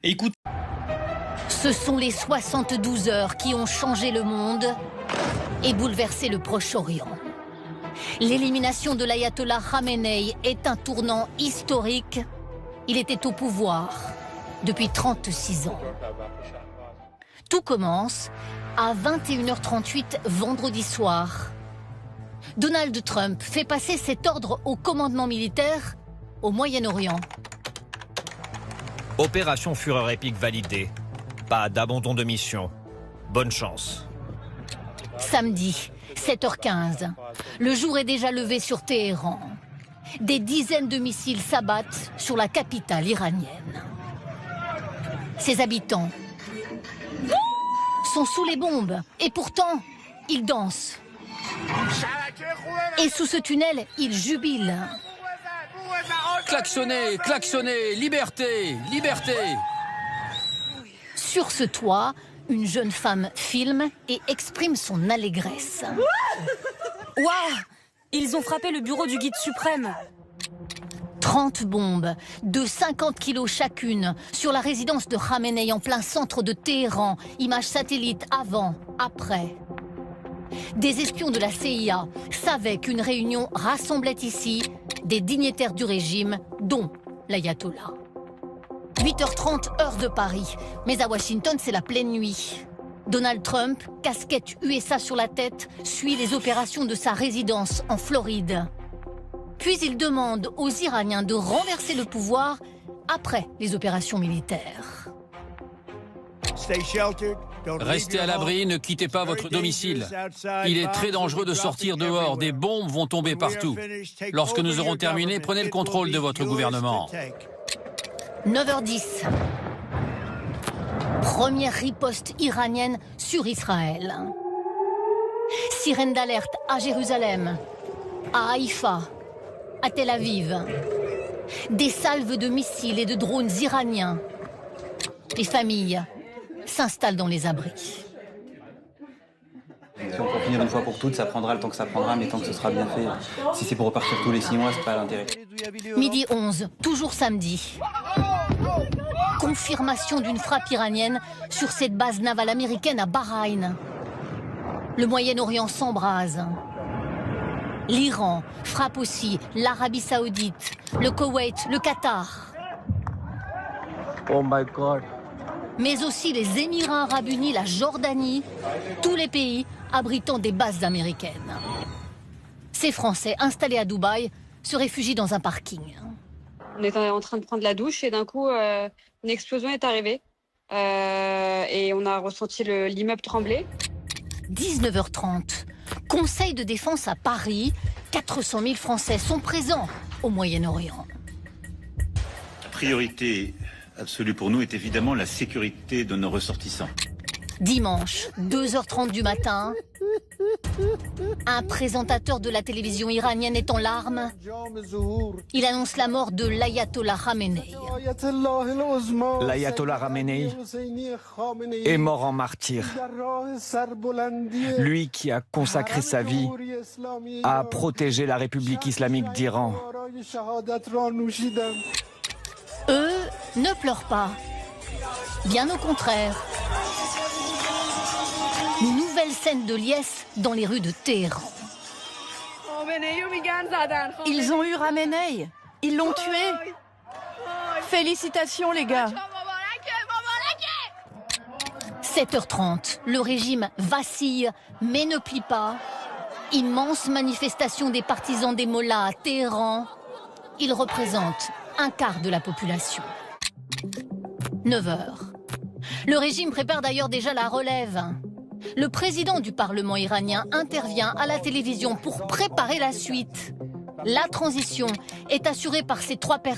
Écoute. Ce sont les 72 heures qui ont changé le monde et bouleversé le Proche-Orient. L'élimination de l'ayatollah Khamenei est un tournant historique. Il était au pouvoir depuis 36 ans. Tout commence à 21h38 vendredi soir. Donald Trump fait passer cet ordre au commandement militaire au Moyen-Orient. Opération Fureur épique validée. Pas d'abandon de mission. Bonne chance. Samedi, 7h15. Le jour est déjà levé sur Téhéran. Des dizaines de missiles s'abattent sur la capitale iranienne. Ses habitants sont sous les bombes et pourtant, ils dansent. Et sous ce tunnel, ils jubilent. Klaxonnez, klaxonnez, liberté, liberté. Sur ce toit, une jeune femme filme et exprime son allégresse. Waouh! Ils ont frappé le bureau du guide suprême. 30 bombes de 50 kilos chacune sur la résidence de Khamenei en plein centre de Téhéran. Images satellites avant, après. Des espions de la CIA savaient qu'une réunion rassemblait ici des dignitaires du régime, dont l'ayatollah. 8h30 heure de Paris, mais à Washington c'est la pleine nuit. Donald Trump, casquette USA sur la tête, suit les opérations de sa résidence en Floride. Puis il demande aux Iraniens de renverser le pouvoir après les opérations militaires. Restez à l'abri, ne quittez pas votre domicile. Il est très dangereux de sortir dehors, des bombes vont tomber partout. Lorsque nous aurons terminé, prenez le contrôle de votre gouvernement. 9h10. Première riposte iranienne sur Israël. Sirène d'alerte à Jérusalem, à Haïfa, à Tel Aviv. Des salves de missiles et de drones iraniens. Les familles s'installent dans les abris. Si on peut finir une fois pour toutes, ça prendra le temps que ça prendra, mais tant que ce sera bien fait. Si c'est pour repartir tous les 6 mois, c'est pas l'intérêt. Midi 11, toujours samedi. Confirmation d'une frappe iranienne sur cette base navale américaine à Bahreïn. Le Moyen-Orient s'embrase. L'Iran frappe aussi l'Arabie Saoudite, le Koweït, le Qatar. Oh my God. Mais aussi les Émirats arabes unis, la Jordanie, tous les pays abritant des bases américaines. Ces Français installés à Dubaï se réfugient dans un parking. On était en train de prendre la douche et d'un coup, une explosion est arrivée. Et on a ressenti l'immeuble trembler. 19h30, Conseil de défense à Paris. 400 000 Français sont présents au Moyen-Orient. La priorité absolue pour nous est évidemment la sécurité de nos ressortissants. Dimanche, 2h30 du matin, un présentateur de la télévision iranienne est en larmes. Il annonce la mort de l'ayatollah Khamenei. L'ayatollah Khamenei est mort en martyr. Lui qui a consacré sa vie à protéger la République islamique d'Iran. Eux ne pleurent pas. Bien au contraire. Une nouvelle scène de liesse dans les rues de Téhéran. Ils ont eu Khamenei. Ils l'ont tué. Félicitations les gars. 7h30, le régime vacille mais ne plie pas. Immense manifestation des partisans des mollahs à Téhéran. Ils représentent un quart de la population. 9h. Le régime prépare d'ailleurs déjà la relève. Le président du Parlement iranien intervient à la télévision pour préparer la suite. La transition est assurée par ces 3 personnes.